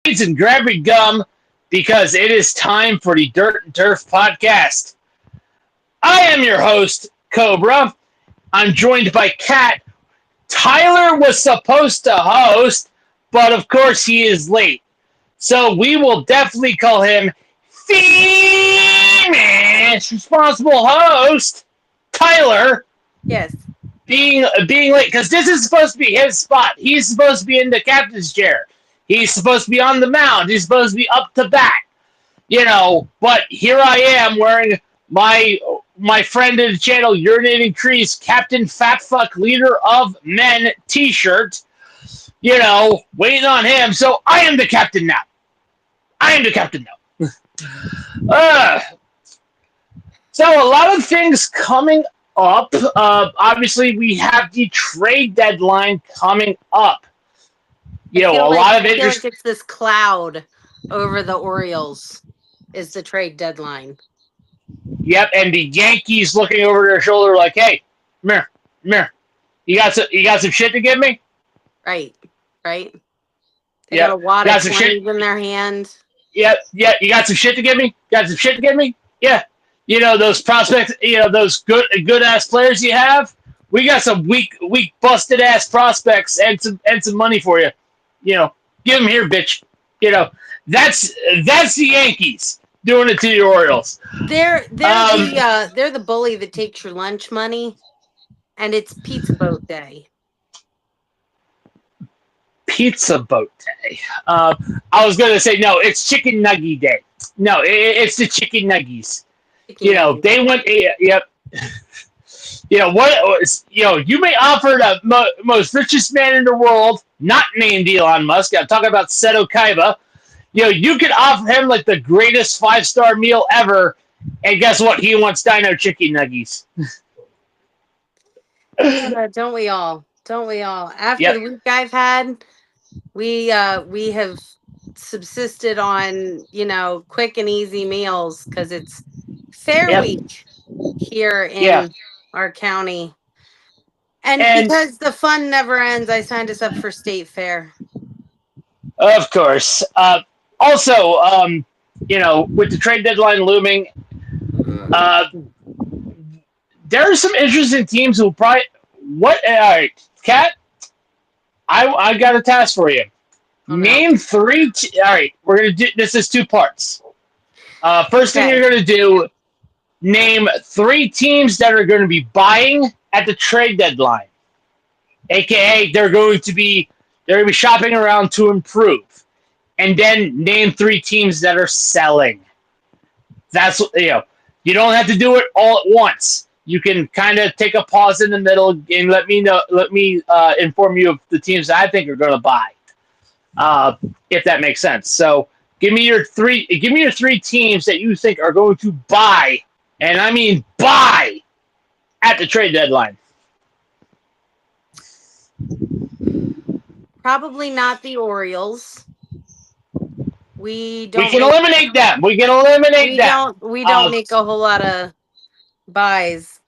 and grab your gum because it is time for the Dirt and Turf podcast. I am your host, Cobra. I'm joined by Kat. Tyler was supposed to host, but of course he is late. So we will definitely call him famous responsible host, Tyler. Yes. Being late because this is supposed to be his spot. He's supposed to be in the captain's chair. He's supposed to be on the mound. He's supposed to be up to bat. But here I am wearing my friend in the channel, Urinating Trees, Captain Fat Fuck Leader of Men t-shirt. Waiting on him. So I am the captain now. So a lot of things coming up. Obviously, we have the trade deadline coming up. I feel like it's this cloud over the Orioles is the trade deadline. Yep, and the Yankees looking over their shoulder like, "Hey, come here. You got some shit to give me?" Right. They got a wad of 20s in their hand. Yeah. You got some shit to give me? Yeah. Those prospects. Those good ass players you have. We got some weak busted ass prospects and some money for you. Give them here, bitch. That's the Yankees doing it to the Orioles. They're the bully that takes your lunch money, and it's Pizza Boat Day. Pizza Boat Day. I was going to say, no, it's Chicken Nugget Day. No, it's the Chicken Nuggies. They went, yep. You may offer the most richest man in the world, not named Elon Musk. I'm talking about Seto Kaiba. You could offer him like the greatest 5-star meal ever, and guess what? He wants Dino Chicken Nuggies. Don't we all? After the week I've had, we have subsisted on quick and easy meals because it's fair week here in our county, and because the fun never ends, I signed us up for State Fair. Of course. Also, with the trade deadline looming, there are some interesting teams who probably. All right, Kat, I got a task for you. Name 3. All right, we're gonna do this. Is 2 parts. First thing you're gonna do. Name 3 teams that are going to be buying at the trade deadline, aka they're going to be shopping around to improve. And then name 3 teams that are selling. That's you don't have to do it all at once. You can kind of take a pause in the middle and let me inform you of the teams that I think are going to buy. If that makes sense. So give me your 3 teams that you think are going to buy, and I mean buy, at the trade deadline. Probably not the Orioles. We can eliminate them. We don't make a whole lot of buys.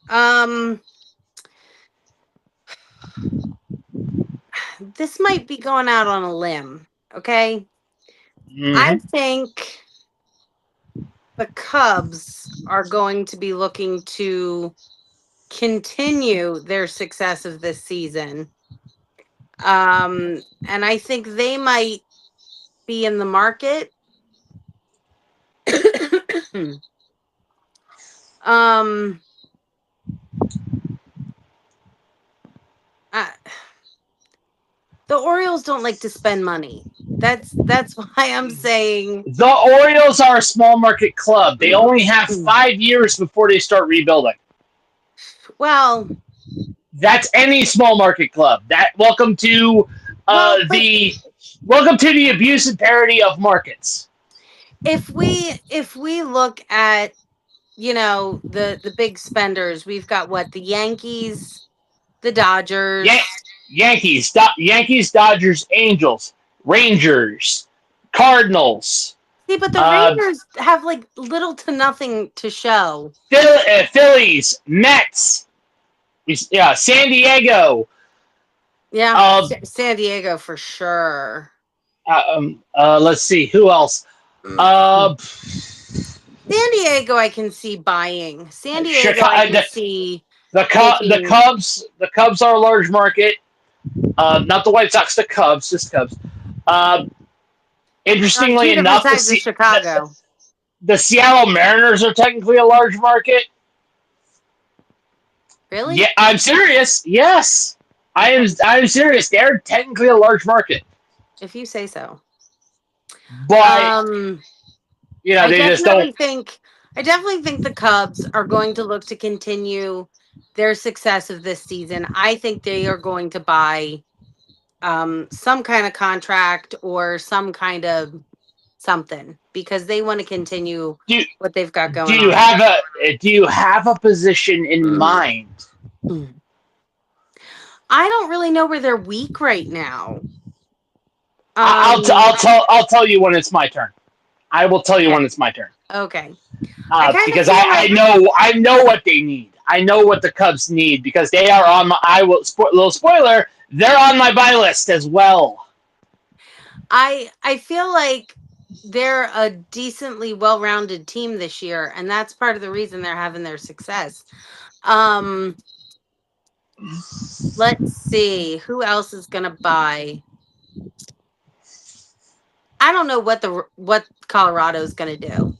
This might be going out on a limb, okay? Mm-hmm. I think the Cubs are going to be looking to continue their success of this season. And I think they might be in the market. The Orioles don't like to spend money. That's why I'm saying the Orioles are a small market club. They only have 5 years before they start rebuilding. Well, that's any small market club. Welcome to the abuse and parody of markets. If we look at the big spenders, we've got the Yankees, the Dodgers. Yankees, Dodgers, Angels, Rangers, Cardinals. See, but the Rangers have little to nothing to show. Phillies, Mets, San Diego. Yeah, San Diego for sure. Let's see who else. San Uh, Diego, I can see buying. San Diego, I Chicago, can see the taking. Cubs. The Cubs are a large market. Not the White Sox. The Cubs. Just Cubs. Uh, On two interestingly different enough, sides of Chicago. the Seattle Mariners are technically a large market. Really? Yeah, I'm serious. Yes, I'm serious. They're technically a large market, If you say so. but I they just don't. definitely think the Cubs are going to look to continue their success of this season. I think they are going to buy some kind of contract or some kind of something because they want to continue Do what they've got do going you on. have a position in mind? I don't really know where they're weak right now. I'll tell you when it's my turn. I will tell you Okay. when it's my turn. Okay. I kind of Because feel like I know what they need. I know what the Cubs need because they are on my. Little spoiler. They're on my buy list as well. I feel like they're a decently well-rounded team this year, and that's part of the reason they're having their success. Let's see who else is gonna buy. I don't know what Colorado's gonna do.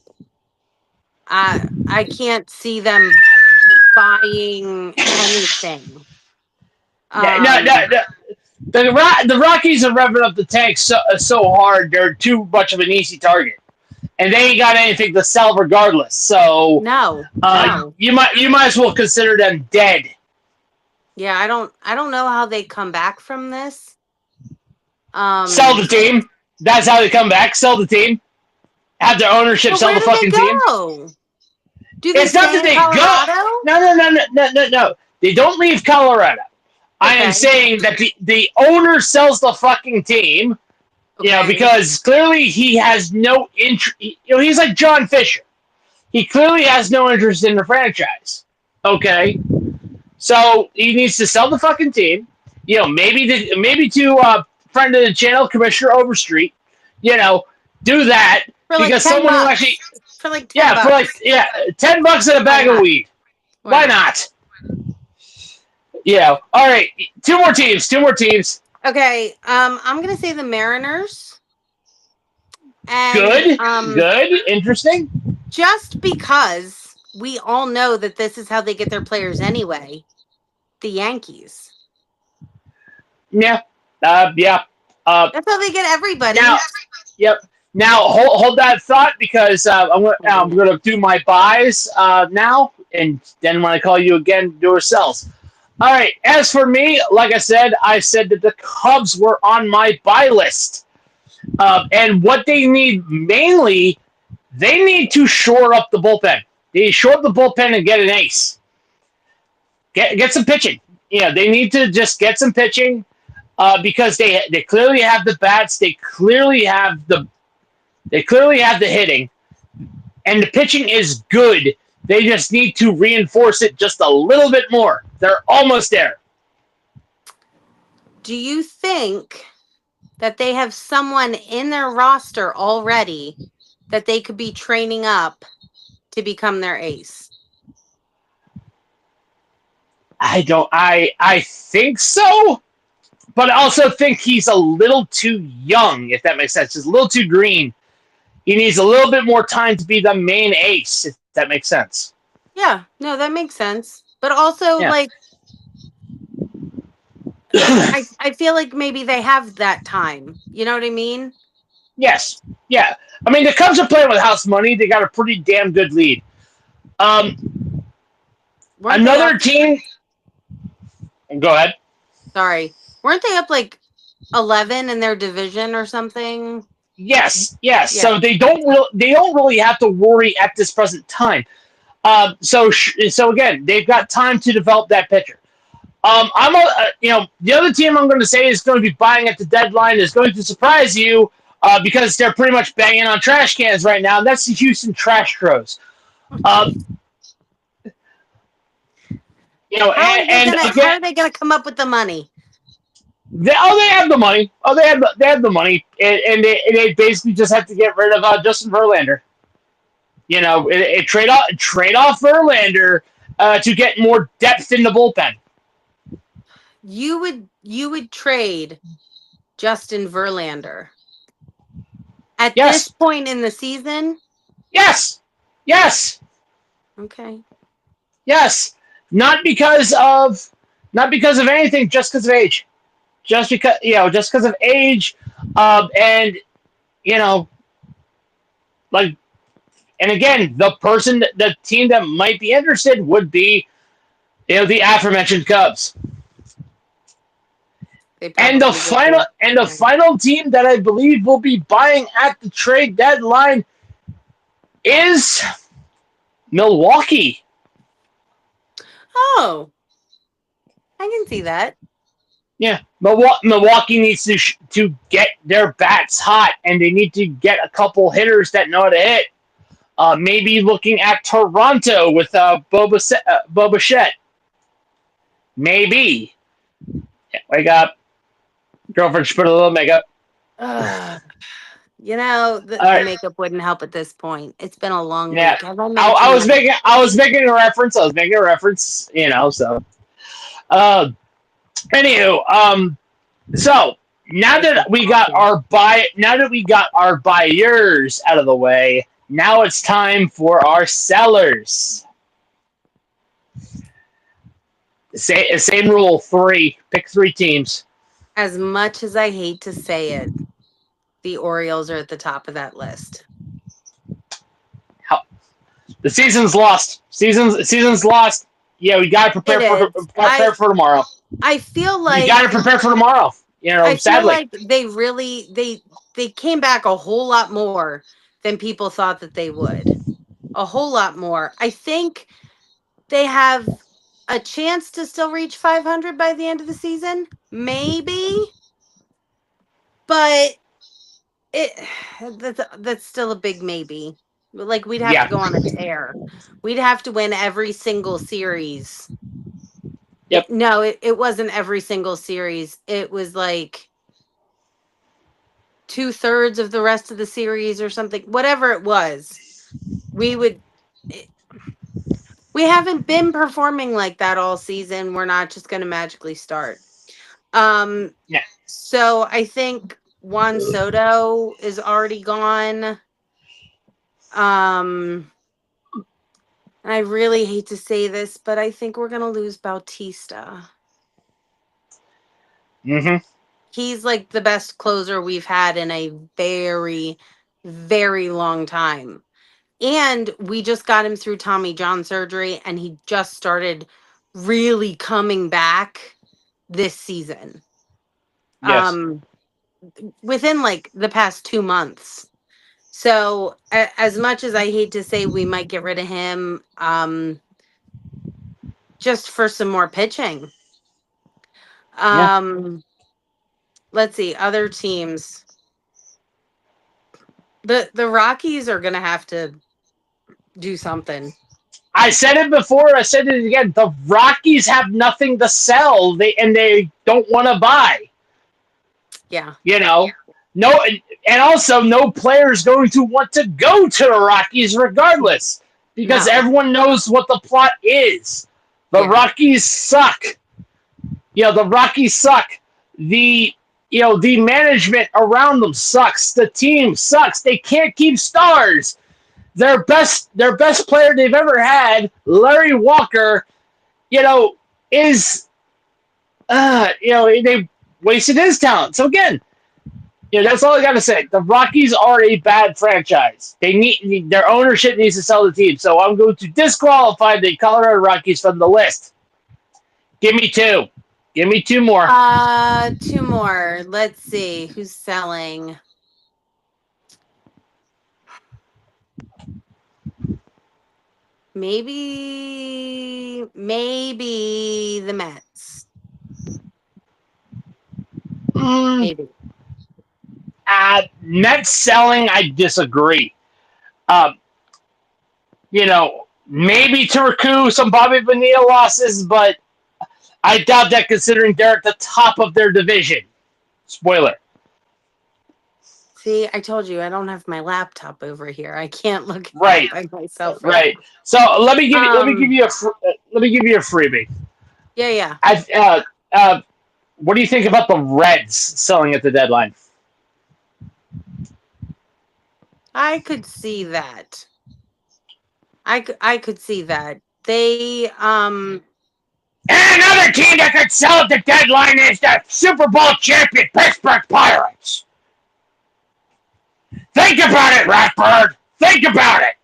I can't see them buying anything. Yeah, no, no, Um, no. The Rockies are revving up the tank so hard. They're too much of an easy target, and they ain't got anything to sell regardless. So no. you might as well consider them dead. Yeah, I don't know how they come back from this. Sell the team. That's how they come back. Sell the team. Have their ownership But sell where the do they fucking team. go? Do they It's not stay that in they go. Colorado? No. They don't leave Colorado. I am Okay. saying that the owner sells the fucking team. Okay. Because clearly he has no interest. He's like John Fisher. He clearly has no interest in the franchise. Okay, so he needs to sell the fucking team. Maybe to friend of the channel, Commissioner Overstreet. Do that For like because 10 someone will actually, bucks. For like 10 bucks. $10 in a Why bag of not? weed. Why Why not? not? All right. Two more teams. Okay. I'm gonna say the Mariners. And Good. Interesting. just because we all know that this is how they get their players anyway, the Yankees. Yeah. Yeah. That's how they get everybody. Now, yep. Now hold that thought because I'm gonna do my buys now, and then when I call you again, do our sells. All right. As for me, like I said that the Cubs were on my buy list, and what they need mainly, they need to shore up the bullpen. They need to shore up the bullpen and get an ace. Get some pitching. They need to just get some pitching because they clearly have the bats. They clearly have the hitting, and the pitching is good. They just need to reinforce it just a little bit more. They're almost there. Do you think that they have someone in their roster already that they could be training up to become their ace? I don't. I think so, but I also think he's a little too young. If that makes sense, he's a little too green. He needs a little bit more time to be the main ace. If that makes sense. Yeah, no, that makes sense. But also, Yeah. like, I feel like maybe they have that time. You know what I mean? Yes. Yeah. I mean, the Cubs are playing with house money. They got a pretty damn good lead. Another team. Go ahead. Sorry. Weren't they up like 11 in their division or something? Yes. Yeah. So they don't really have to worry at this present time. So again, they've got time to develop that pitcher. The other team I'm going to say is going to be buying at the deadline is going to surprise you because they're pretty much banging on trash cans right now. And that's the Houston Trash Tros. How are they gonna come up with the money? They have the money. They have the money, and they basically just have to get rid of Justin Verlander. Trade off Verlander to get more depth in the bullpen. You would trade Justin Verlander at this Yes. point in the season? Yes. Yes. Okay. Yes. Not because of anything, just because of age. Just because of age, and you know, like, and again, the team that might be interested would be, the aforementioned Cubs. They And the probably final would. and the final team that I believe will be buying at the trade deadline is Milwaukee. Oh, I can see that. Yeah, Milwaukee needs to get their bats hot, and they need to get a couple hitters that know how to hit. Maybe looking at Toronto with Boba Shett. Maybe. Yeah, wake up. Girlfriend should put a little makeup. The All right. makeup wouldn't help at this point. It's been a long Yeah. week. Have I I mentioned was that? making a reference. So. Anywho, so now that we got our buyers out of the way, now it's time for our sellers. Same rule, 3. Pick 3 teams. As much as I hate to say it, the Orioles are at the top of that list. The season's lost. Season's lost. Yeah, we gotta prepare for tomorrow. I feel like you gotta prepare for tomorrow. I Sadly. feel like they really they came back a whole lot more than people thought that they would. A whole lot more. I think they have a chance to still reach 500 by the end of the season, maybe. But that's still a big maybe. Like, we'd have to go on a tear. We'd have to win every single series. Yep. It wasn't every single series. It was like 2/3 of the rest of the series or something. Whatever it was, we haven't been performing like that all season. We're not just going to magically start. Yeah. So I think Juan Soto is already gone. And I really hate to say this, but I think we're going to lose Bautista. Mm-hmm. He's like the best closer we've had in a very, very long time. And we just got him through Tommy John surgery, and he just started really coming back this season. Yes. Within like the past 2 months. So as much as I hate to say we might get rid of him, just for some more pitching. Let's see, other teams. The Rockies are gonna have to do something. I said it before. I said it again. The Rockies have nothing to sell. They don't want to buy. Yeah. No, and also no player is going to want to go to the Rockies regardless, because everyone knows what the plot is. The Rockies suck. The Rockies suck. The management around them sucks. The team sucks. They can't keep stars. Their best player they've ever had, Larry Walker, is they wasted his talent. So again, that's all I got to say. The Rockies are a bad franchise. Their ownership needs to sell the team. So I'm going to disqualify the Colorado Rockies from the list. Give me 2. Give me 2 more. 2 more. Let's see who's selling. Maybe the Mets. Maybe. Mets selling, I disagree. Maybe to recoup some Bobby Bonilla losses, but I doubt that considering they're at the top of their division. Spoiler. See, I told you I don't have my laptop over here. I can't look it Right. up by myself right Right. So let me give you let me give you a freebie. Yeah, yeah. What do you think about the Reds selling at the deadline? I could see that. I could see that. They And another team that could sell at the deadline is the Super Bowl champion Pittsburgh Pirates. Think about it, Ratbird. Think about it.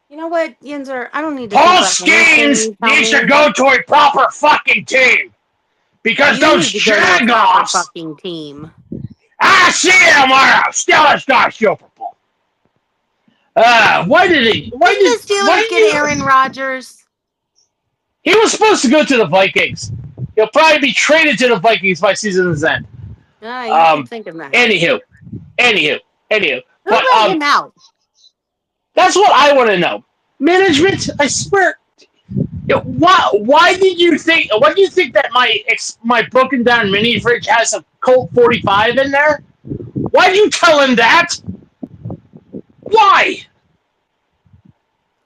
You know what, Yinzer? I don't need to think Paul about anything Skeens you tell needs to me. go to a proper fucking team. Because You those need to go to a proper Jagoffs. fucking team. I see you tomorrow. Steelers got Super Bowl. Why did he? Why Didn't did? the Why Steelers did get you? Aaron Rodgers? He was supposed to go to the Vikings. He'll probably be traded to the Vikings by season's end. You keep thinking that. Anywho. Who But let him out? that's what I want to know. Management, I swear. Why did you think? Why do you think that my broken down mini fridge has a Colt 45 in there? Why did you tell him that? Why?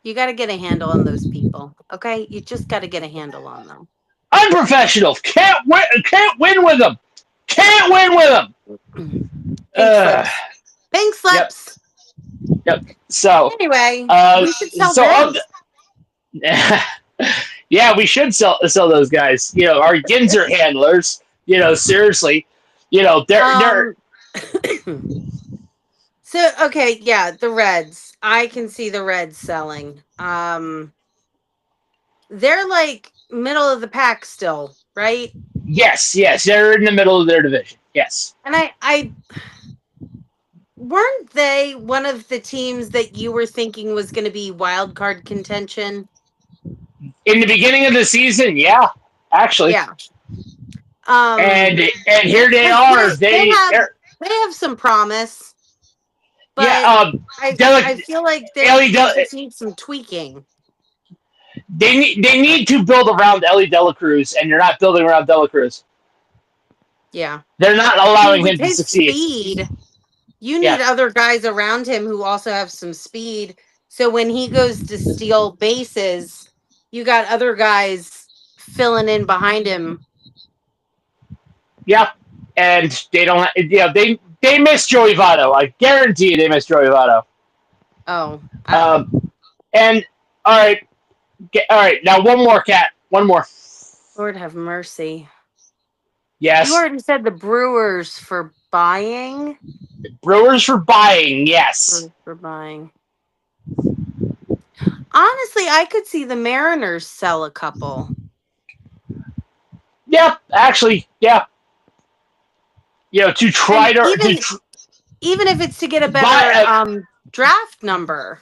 You got to get a handle on those people, okay? You just got to get a handle on them. Unprofessional. Can't win. Can't win with them. Can't win with them. Pink slips. Yep. So anyway, we should sell them. Yeah, we should sell those guys. You know, our Ginzer handlers. You know, seriously. You know, they're. So okay, yeah, the Reds. I can see the Reds selling. They're like middle of the pack still, right? Yes, they're in the middle of their division. Yes. And I weren't they one of the teams that you were thinking was going to be wild card contention? In the beginning of the season, yeah, actually. Yeah. And here they are. They have some promise. But yeah, I feel like they just need some tweaking. They need to build around Ellie Dela Cruz, and you're not building around Dela Cruz. Yeah. They're not allowing him to his succeed. Speed, you need other guys around him who also have some speed. So when he goes to steal bases, you got other guys filling in behind him. Yeah, and they don't. Yeah, they miss Joey Votto. I guarantee you, they miss Joey Votto. Oh. And all right. Now one more, Cat. One more. Lord have mercy. Yes. You already said the Brewers for buying. Brewers for buying. Yes. Brewers for buying. Honestly, I could see the Mariners sell a couple. Yeah, actually, yeah. You know, to try even if it's to get a better draft number.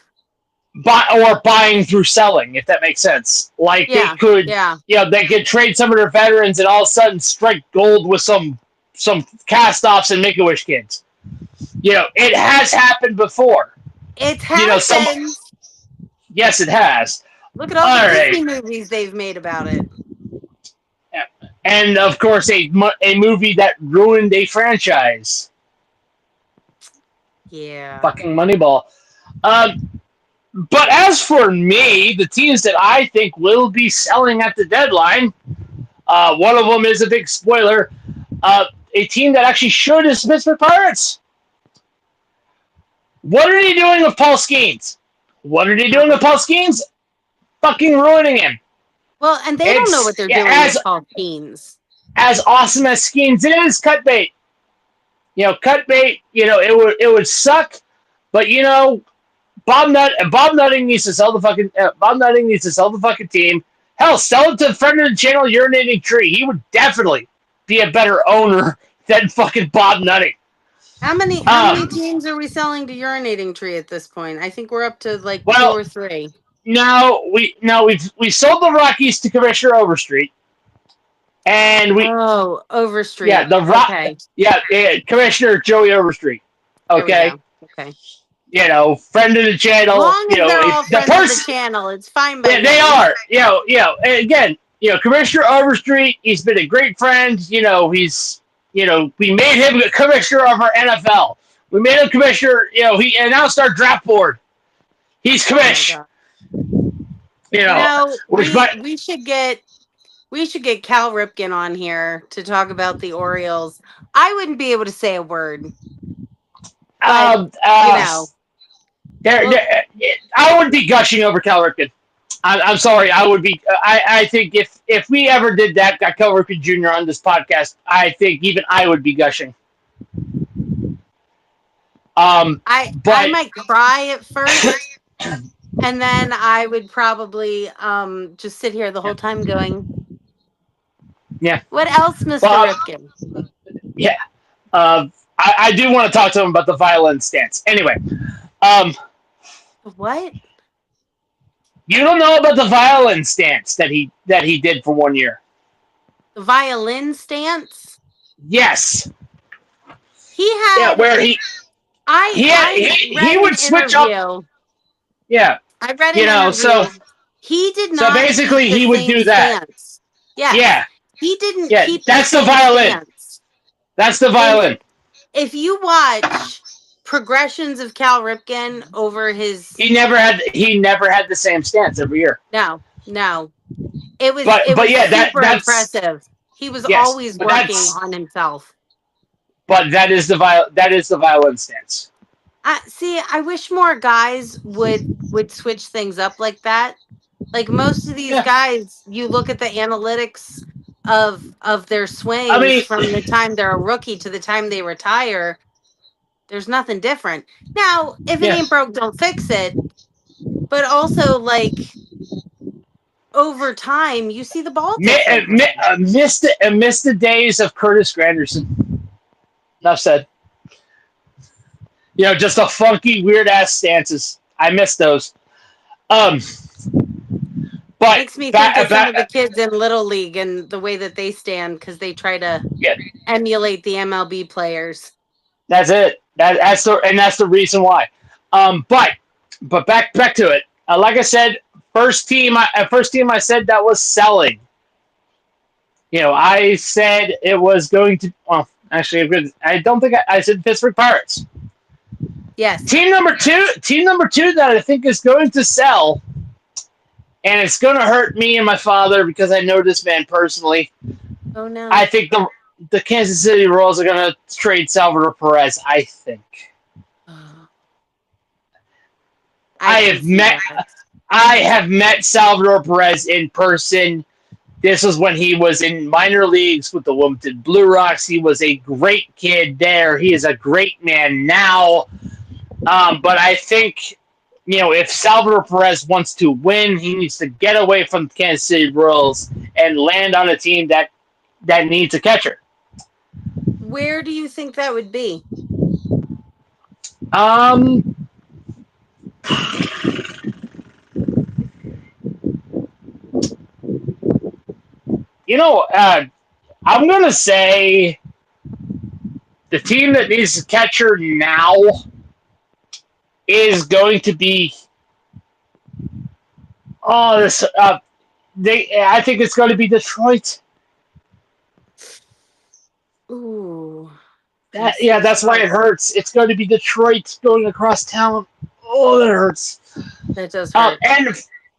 Or buying through selling, if that makes sense. Like they could, they could trade some of their veterans and all of a sudden strike gold with some cast-offs and Make-A-Wish kids. You know, it has happened before. It has. Yes, it has. Look at all the Disney movies they've made about it. Yeah. And of course, a movie that ruined a franchise. Yeah. Fucking Moneyball. But as for me, the teams that I think will be selling at the deadline, one of them is a big spoiler. A team that actually should is Pittsburgh Pirates. What are they doing with Paul Skeens? Fucking ruining him. Well, and they don't know what they're doing with Paul Skeens. As awesome as Skeens is, cut bait. You know, it would suck, but you know, Bob Nutting needs to sell the fucking team. Hell, sell it to the friend of the channel, Urinating Tree. He would definitely be a better owner than fucking Bob Nutting. How many teams are we selling to Urinating Tree at this point? I think we're up to 2 or 3. No, we sold the Rockies to Commissioner Overstreet. And Overstreet. Yeah, Commissioner Joey Overstreet. Okay. Okay. You know, friend of the channel. As long as they're all friends of the channel, it's fine by me. They are. You know, again, Commissioner Overstreet, he's been a great friend. We made him a commissioner of our NFL. We made him commissioner. He announced our draft board. He's Oh my commish. god. Which might We should get Cal Ripken on here to talk about the Orioles. I wouldn't be able to say a word, but there, well, I would be gushing over Cal Ripken. I'm sorry. I would be. I think if we ever did that, got Cal Ripken Jr. on this podcast, I think even I would be gushing. I but might cry at first, and then I would probably just sit here the whole time going, yeah. "What else, Mister Ripken?" Yeah. I do want to talk to him about the violin stance. Anyway, what? You don't know about the violin stance that he did for 1 year. The violin stance? Yes. He had where he would switch up. Yeah. I read an interview. So he did not. So basically, he would do that. Stance. Yes. Yeah. He didn't keep that's the violin. Stance. That's the violin. If you watch progressions of Cal Ripken over his, he never had the same stance every year. No. It was but yeah, super that's impressive. He was always working on himself. But that is the violin stance. See, I wish more guys would switch things up like that. Like most of these guys, you look at the analytics of their swings from the time they're a rookie to the time they retire. There's nothing different. Now, if it ain't broke, don't fix it. But also, like, over time, you see the ball different. Miss the days of Curtis Granderson. Enough said. Just a funky, weird ass stances. I miss those. But makes me think of some of the kids in Little League and the way that they stand because they try to emulate the MLB players. That's it. That's the reason why. But back to it. Like I said, first team I said that was selling. I said it was going to. Well, actually, I don't think I said Pittsburgh Pirates. Yes. Team number two that I think is going to sell, and it's going to hurt me and my father because I know this man personally. Oh no! I think the Kansas City Royals are going to trade Salvador Perez. I think. I have met Salvador Perez in person. This was when he was in minor leagues with the Wilmington Blue Rocks. He was a great kid there. He is a great man now. But I think, if Salvador Perez wants to win, he needs to get away from the Kansas City Royals and land on a team that needs a catcher. Where do you think that would be? I'm going to say the team that needs a catcher now is going to be I think it's going to be Detroit. Ooh. That's why it hurts. It's going to be Detroit going across town. Oh, that hurts. That does hurt.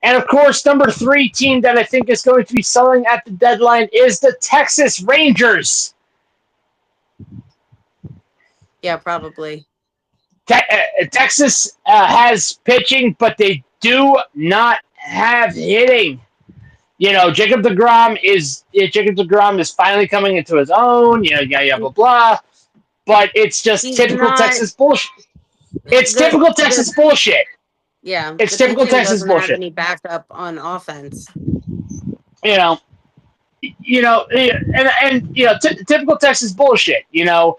And of course, number 3 team that I think is going to be selling at the deadline is the Texas Rangers. Yeah, probably. Texas has pitching, but they do not have hitting. Jacob DeGrom is finally coming into his own. Blah blah blah. But it's just typical Texas bullshit. It's typical Texas bullshit. Yeah, it's typical Texas bullshit. Have any backup on offense? And typical Texas bullshit. And then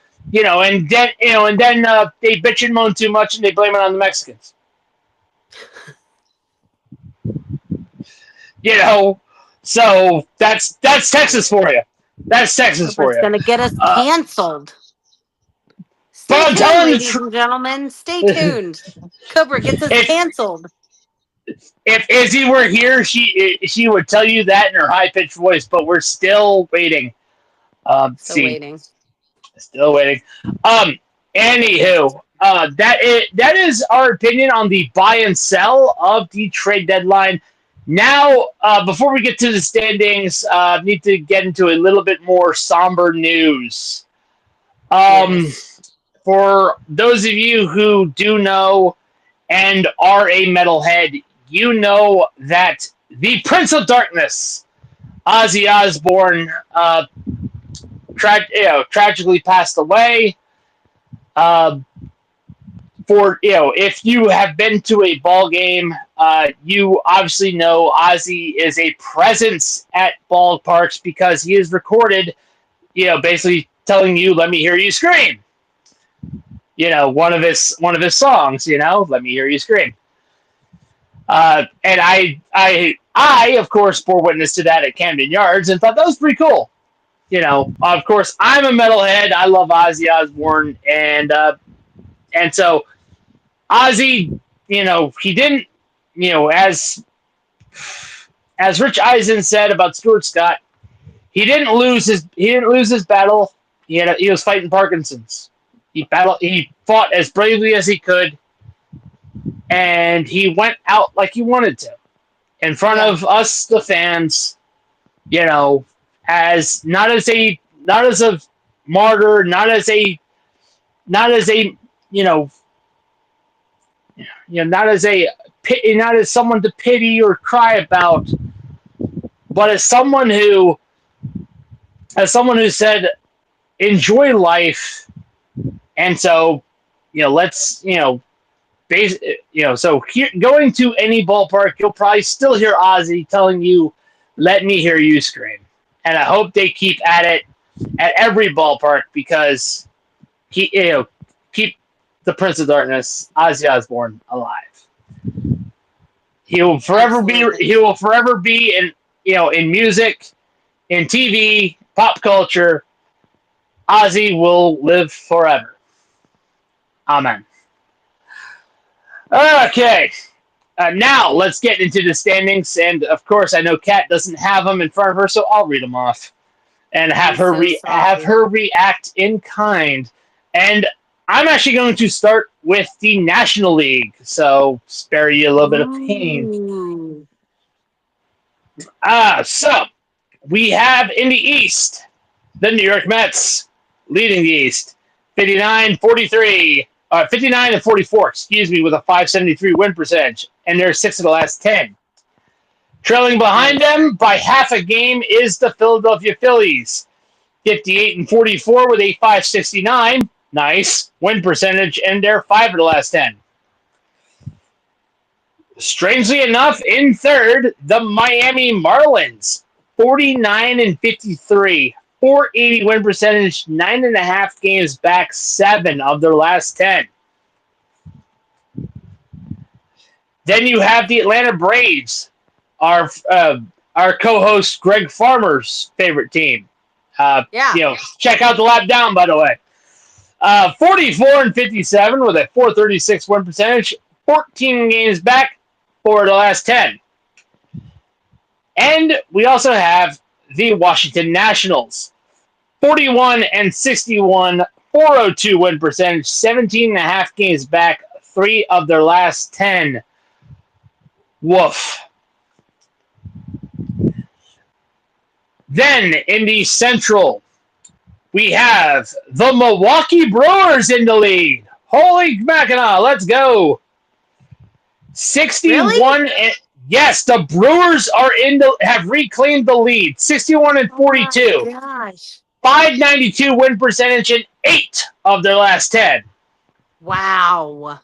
they bitch and moan too much and they blame it on the Mexicans. So that's Texas for you. That's Texas for you. It's gonna get us canceled. Stay tuned, ladies and gentlemen. Stay tuned. Cobra gets us canceled. If Izzy were here, she would tell you that in her high pitched voice. But we're still waiting. Still See, waiting. still waiting. Anywho, that is our opinion on the buy and sell of the trade deadline. Now, before we get to the standings, need to get into a little bit more somber news. Um, Yes. for those of you who do know and are a metalhead, you know that the Prince of Darkness, Ozzy Osbourne, tragically passed away. Uh, if you have been to a ball game, you obviously know Ozzy is a presence at ballparks because he is recorded, basically telling you, "Let me hear you scream." One of his songs. "Let me hear you scream." And I of course bore witness to that at Camden Yards and thought that was pretty cool. Of course I'm a metalhead. I love Ozzy Osbourne, and so Ozzy, he didn't, as Rich Eisen said about Stuart Scott, he didn't lose his battle. He was fighting Parkinson's. He fought as bravely as he could, and he went out like he wanted to, in front Yeah. of us, the fans. As not as a martyr, not as a you know not as someone to pity or cry about, but as someone who said, enjoy life. And so, let's, base, so here, going to any ballpark, you'll probably still hear Ozzy telling you, "Let me hear you scream." And I hope they keep at it at every ballpark because keep the Prince of Darkness, Ozzy Osbourne, alive. He will forever Absolutely. be in music, in TV, pop culture. Ozzy will live forever. Amen. Okay. Now let's get into the standings, and of course, I know Kat doesn't have them in front of her, so I'll read them off and have I'm her so have sorry. her react in kind. And I'm actually going to start with the National League, so spare you a little bit of pain. Ooh. So we have in the East the New York Mets leading the East, 59 and 44, excuse me, with a 573 win percentage, and they're 6 of the last 10. Trailing behind Nice. them by half a game is the Philadelphia Phillies, 58 and 44 with a 569, nice win percentage, and they're 5 of the last 10. Strangely enough, in third, the Miami Marlins, 49 and 53, 480 win percentage, 9.5 games back, 7 of their last 10. Then you have the Atlanta Braves, our co-host Greg Farmer's favorite team. Yeah. Check out the lap down, by the way. 44 and 57 with a 436 win percentage, 14 games back for the last 10. And we also have the Washington Nationals, 41 and 61, 402 win percentage, 17.5 games back, 3 of their last 10. Woof. Then in the Central, we have the Milwaukee Brewers in the lead. Holy Mackinac, let's go. 61 Really? and yes, the Brewers have reclaimed the lead. 61 and Oh my 42. gosh. 592 win percentage in 8 of their last 10. Wow.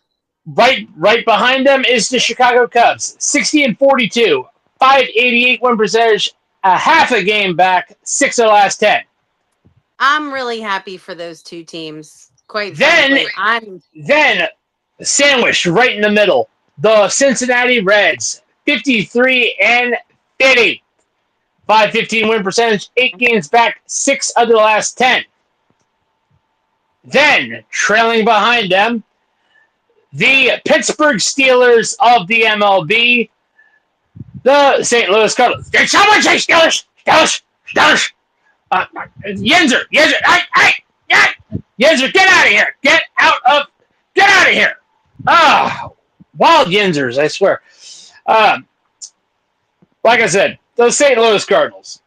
Right behind them is the Chicago Cubs, 60 and 42, 588 win percentage, a half a game back, 6 of the last 10. I'm really happy for those two teams. Quite Then frankly, I'm then sandwiched right in the middle, the Cincinnati Reds, 53 and 50, 515 win percentage, 8 games back, 6 of the last 10. Then trailing behind them, The Pittsburgh Steelers of the MLB. The St. Louis Cardinals. Did someone say Steelers? Steelers? Steelers? Yenzer. Yenzer, get out of here. Get out of here. Wild Yenzers, I swear. Like I said, the St. Louis Cardinals.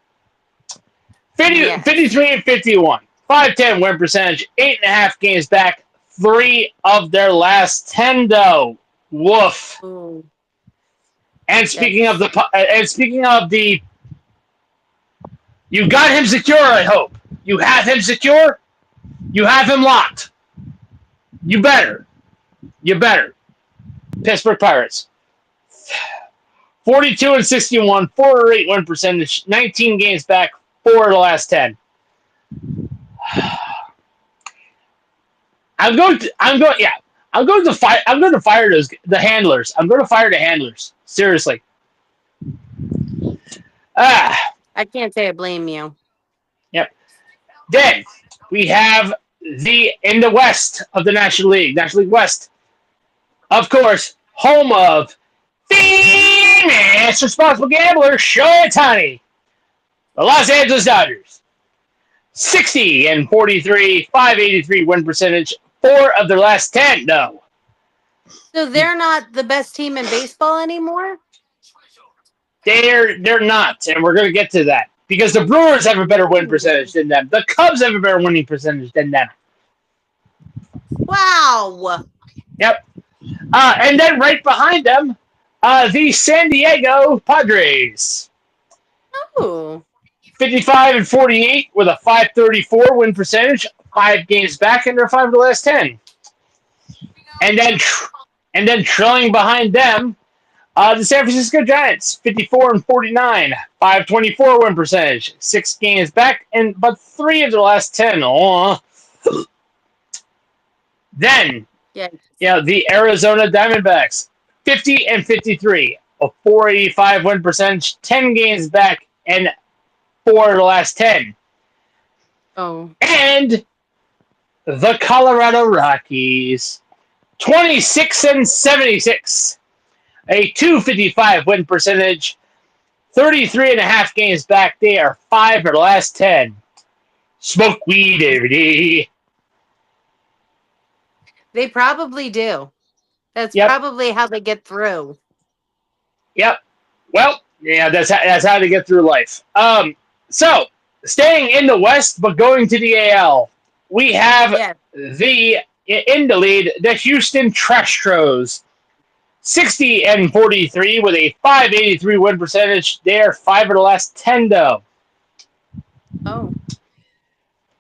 53 and 51. 510 win percentage. 8.5 games back. 3 of their last 10, though. Woof. Ooh. And speaking of the, you got him secure. I hope you have him secure. You have him locked. You better. Pittsburgh Pirates. 42 and 61, 408 win percentage, 19 games back, 4 of the last 10. I'm going to fire the handlers. I'm going to fire the handlers. Seriously. I can't say I blame you. Yep. Then we have in the West of the National League West. Of course, home of famous responsible gambler Shohei Ohtani. The Los Angeles Dodgers. 60 and 43, 583 win percentage, 4 of their last 10, no. So they're not the best team in baseball anymore? They're not, and we're going to get to that. Because the Brewers have a better win percentage than them. The Cubs have a better winning percentage than them. Wow. Yep. And then right behind them, the San Diego Padres. Oh. 55 and 48 with a 534 win percentage, 5 games back, and they're 5 of the last 10. And then trailing behind them, the San Francisco Giants, 54 and 49, 524 win percentage, 6 games back, but 3 of the last 10. Then, the Arizona Diamondbacks, 50 and 53, a 485 win percentage, 10 games back, and 4 of the last 10. Oh. And the Colorado Rockies, 26 and 76, a 255 win percentage, 33 and a half games back. They are 5 of the last 10. Smoke weed every day. They probably do. That's probably how they get through. Yep. Well, yeah, that's how they get through life. So, staying in the West, but going to the AL, we have in the lead, the Houston Astros, 60 and 43 with a 583 win percentage. They are 5 of the last 10, though. Oh.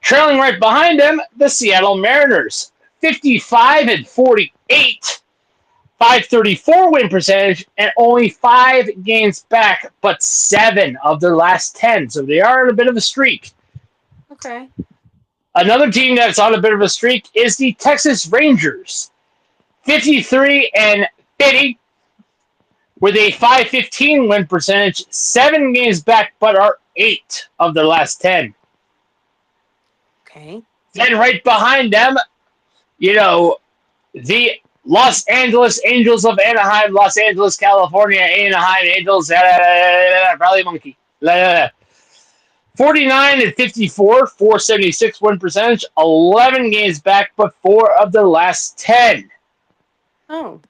Trailing right behind them, the Seattle Mariners, 55 and 48. 534 win percentage and only 5 games back, but 7 of their last 10. So they are on a bit of a streak. Okay. Another team that's on a bit of a streak is the Texas Rangers. 53 and 50 with a 515 win percentage, 7 games back, but are 8 of their last 10. Okay. Then right behind them, the Los Angeles Angels of Anaheim, Los Angeles, California, Anaheim Angels, Rally Monkey. 49 and 54, 476 win percentage, 11 games back, but 4 of their last 10. Oh.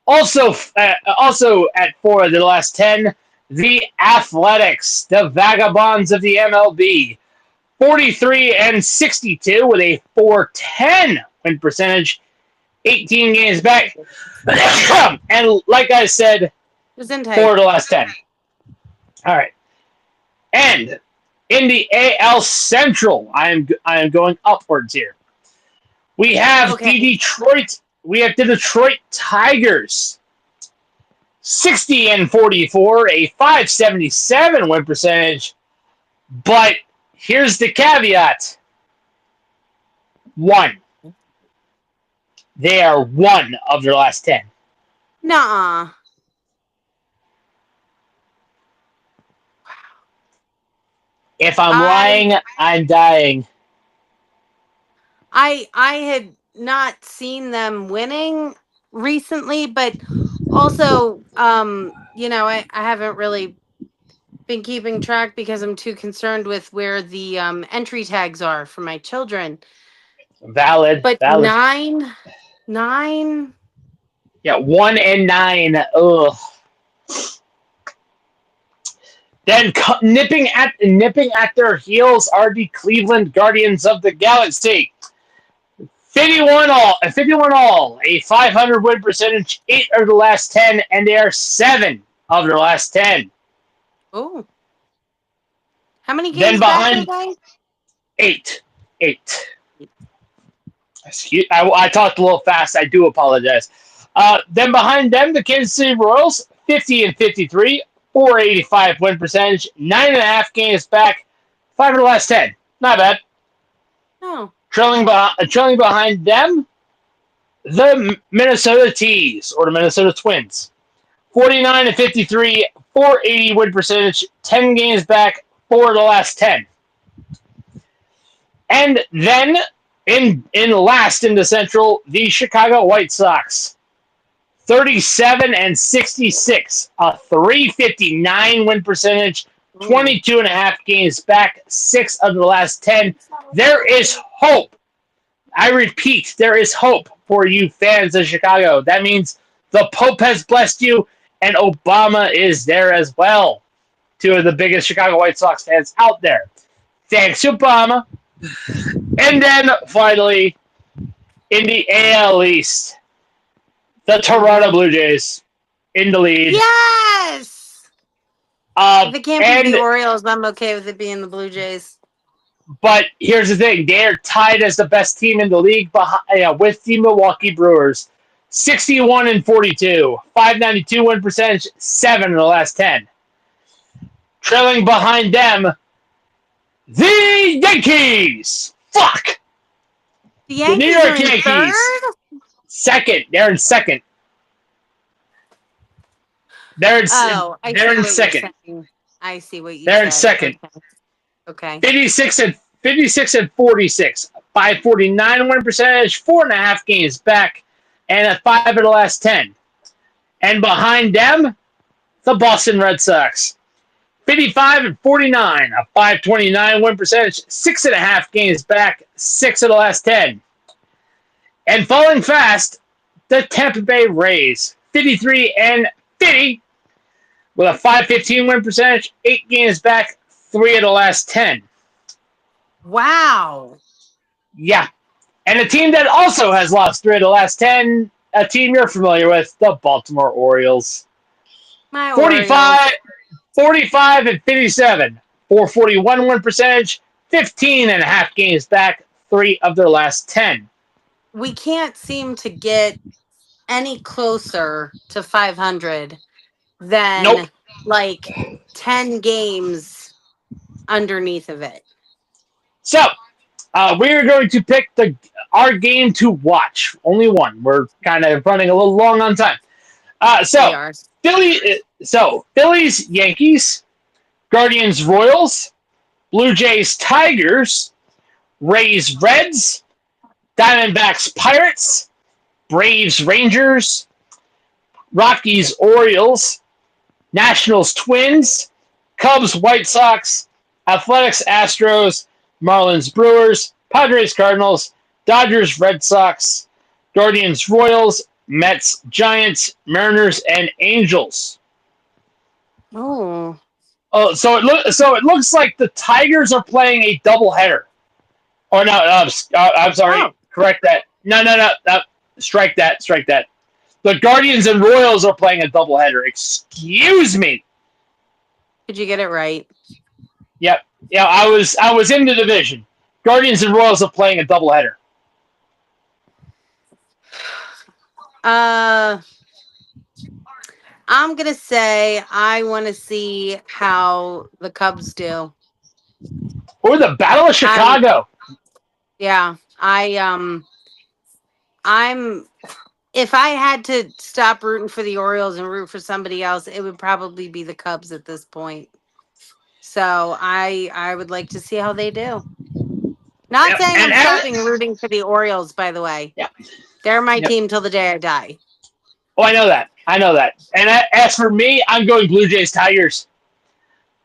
Also at 4 of the last 10, the Athletics, the Vagabonds of the MLB. 43 and 62 with a 410 win percentage, 18 games back. And like I said, 4 of the last 10. All right. And in the AL Central, I am going upwards here. We have the Detroit Tigers. 60 and 44, a 577 win percentage. But here's the caveat. 1. They are 1 of their last 10. Nuh-uh. If I'm lying, I'm dying. I had not seen them winning recently, but also, I haven't really been keeping track because I'm too concerned with where the entry tags are for my children. Valid, But valid. nine. Yeah, 1 and 9. Ugh. Then nipping at their heels are the Cleveland Guardians of the Galaxy. 51 all, a 500 win percentage, 8 of the last 10, and they are 7 of their last 10. Oh, how many Then games back are behind they? 8. I talked a little fast. I do apologize. Then behind them, the Kansas City Royals, 50 and 53, 485 win percentage, 9.5 games back, 5 of the last 10. Not bad. Oh, Trailing behind them, the Minnesota Tees or the Minnesota Twins, 49 and 53, 480 win percentage, 10 games back, 4 of the last 10. And then in last in the Central, the Chicago White Sox, 37 and 66, a 359 win percentage, ooh. 22.5 games back, 6 of the last 10. There is hope. I repeat, there is hope for you fans of Chicago. That means the Pope has blessed you, and Obama is there as well. Two of the biggest Chicago White Sox fans out there. Thanks, Obama. And then finally, in the AL East, the Toronto Blue Jays in the lead. Yes. If it can't be the And Orioles, I'm okay with it being the Blue Jays. but here's the thing: they're tied as the best team in the league with the Milwaukee Brewers, 61 and 42, 592 win percentage, 7 of the last 10. Trailing behind them, the Yankees. Fuck The the New Yankees are York in Yankees. third. Second, they're in second. They're in, Oh, I they're see in what you're second. saying. I see what you They're in said. second. Okay. Okay. 56 and 46, 549 win percentage, 4.5 games back, and a 5 of the last 10. And behind them, the Boston Red Sox, 55 and 49, a 529 win percentage, 6.5 games back, 6 of the last 10. And falling fast, the Tampa Bay Rays, 53 and 50, with a 515 win percentage, 8 games back, 3 of the last 10. Wow. Yeah. And a team that also has lost 3 of the last 10, a team you're familiar with, the Baltimore Orioles. My 45, Orioles. 45 and 57, 441 win percentage, 15.5 games back, 3 of their last 10. We can't seem to get any closer to 500 Nope. than like 10 games underneath of it. So, we're going to pick our game to watch. Only one. We're kind of running a little long on time. Uh, We so, are. Phillies, Yankees, Guardians, Royals, Blue Jays, Tigers, Rays, Reds, Diamondbacks, Pirates, Braves, Rangers, Rockies, Orioles, Nationals, Twins, Cubs, White Sox, Athletics, Astros, Marlins, Brewers, Padres, Cardinals, Dodgers, Red Sox, Guardians, Royals, Mets, Giants, Mariners, and Angels. Oh. Oh, so it looks like the Tigers are playing a doubleheader. Oh no, I'm sorry. Oh. Correct that. No. Strike that. Strike that. The Guardians and Royals are playing a doubleheader. Excuse me. Did you get it right? Yep. Yeah, I was in the division. Guardians and Royals are playing a doubleheader. Uh I'm gonna say I want to see how the Cubs do. Or the Battle of I'm Chicago. yeah. I'm if I had to stop rooting for the Orioles and root for somebody else, it would probably be the Cubs at this point. So I would like to see how they do. Not saying I'm And stopping rooting for the Orioles, by the way. yeah, They're my yeah. team till the day I die. Oh, I know that. I know that. And as for me, I'm going Blue Jays Tigers.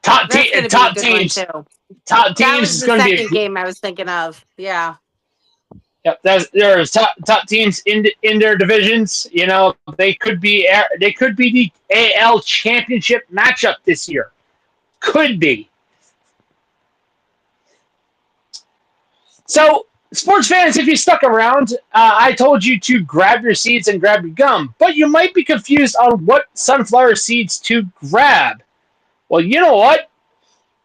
That's going to be a Top good one, teams. too. Top That teams was is the going to be second game I was thinking of. Yeah. Yep, there's top teams in their divisions. You know, they could be the AL championship matchup this year. Could be. So, sports fans, if you stuck around, I told you to grab your seeds and grab your gum, but you might be confused on what sunflower seeds to grab. Well, you know what?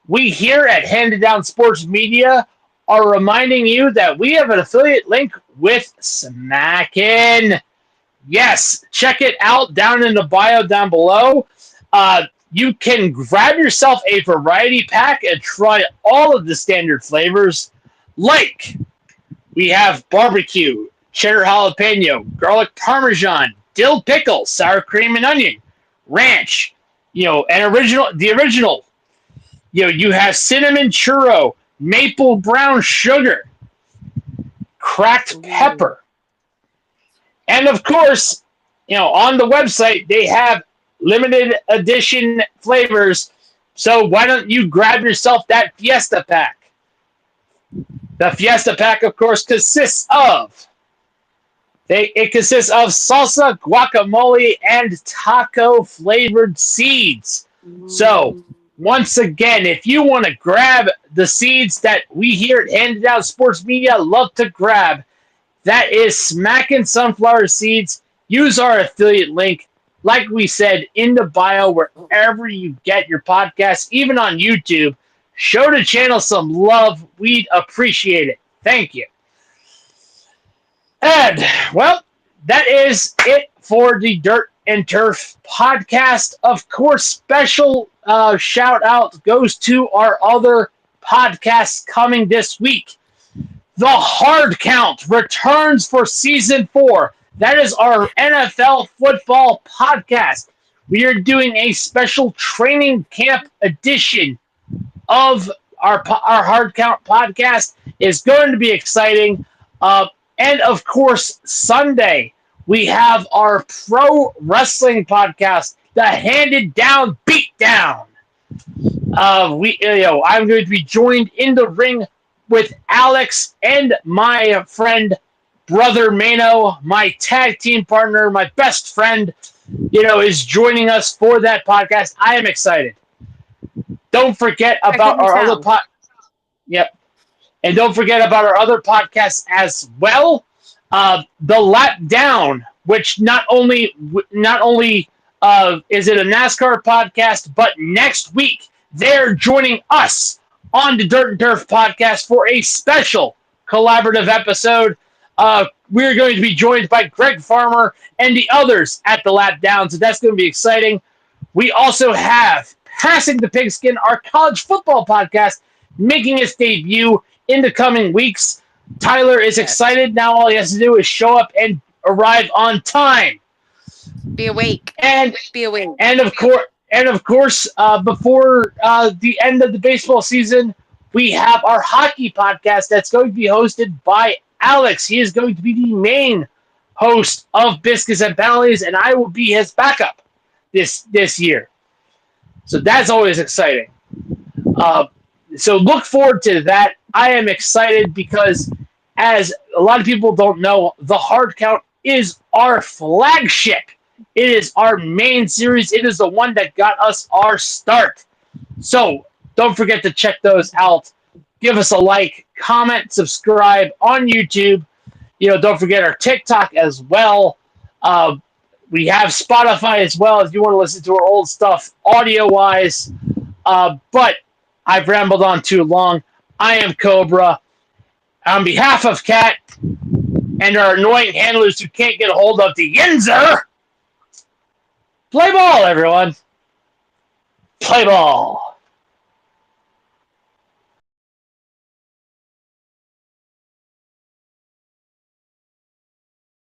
We here at Handed Down Sports Media are reminding you that we have an affiliate link with Smackin'. Yes, check it out down in the bio down below. You can grab yourself a variety pack and try all of the standard flavors. Like, we have barbecue, cheddar jalapeno, garlic parmesan, dill pickle, sour cream and onion, ranch, the original. You have cinnamon churro, maple brown sugar, cracked pepper. And of course, on the website, they have limited edition flavors. So why don't you grab yourself that Fiesta Pack? The Fiesta Pack, of course, consists of salsa, guacamole, and taco flavored seeds. So once again, if you want to grab the seeds that we here at Handed Down Sports Media love to grab, that is Smackin' Sunflower Seeds. Use our affiliate link, like we said, in the bio, wherever you get your podcasts, even on YouTube. Show the channel some love. We'd appreciate it. Thank you. And, well, that is it for the Dirt and Turf podcast. Of course, special shout out goes to our other podcasts coming this week. The Hard Count returns for season 4. That is our NFL football podcast. We are doing a special training camp edition of our Hard Count podcast. It's going to be exciting. And of course, Sunday, we have our pro wrestling podcast, the Handed Down Beatdown. I'm going to be joined in the ring with Alex and my friend, Brother Mano, my tag team partner, my best friend, is joining us for that podcast. I am excited. Don't forget about our other Yep. And don't forget about our other podcasts as well. The Lap Down, which not only is it a NASCAR podcast, but next week they're joining us on the Dirt and Turf podcast for a special collaborative episode. We're going to be joined by Greg Farmer and the others at the Lap Down, so that's going to be exciting. We also have Passing the Pigskin, our college football podcast, making its debut in the coming weeks. Tyler is excited. Now all he has to do is show up and arrive on time. Be awake. Be awake. And of course, before the end of the baseball season, we have our hockey podcast that's going to be hosted by Alex. He is going to be the main host of Biscuits and Penalties, and I will be his backup this year. So that's always exciting. So look forward to that. I am excited because, as a lot of people don't know, the Hard Count is our flagship. It is our main series. It is the one that got us our start. So don't forget to check those out. Give us a like, comment, subscribe on YouTube. Don't forget our TikTok as well. We have Spotify as well if you want to listen to our old stuff audio-wise. But I've rambled on too long. I am Cobra. On behalf of Kat and our annoying handlers who can't get a hold of the Yinzer, play ball, everyone. Play ball.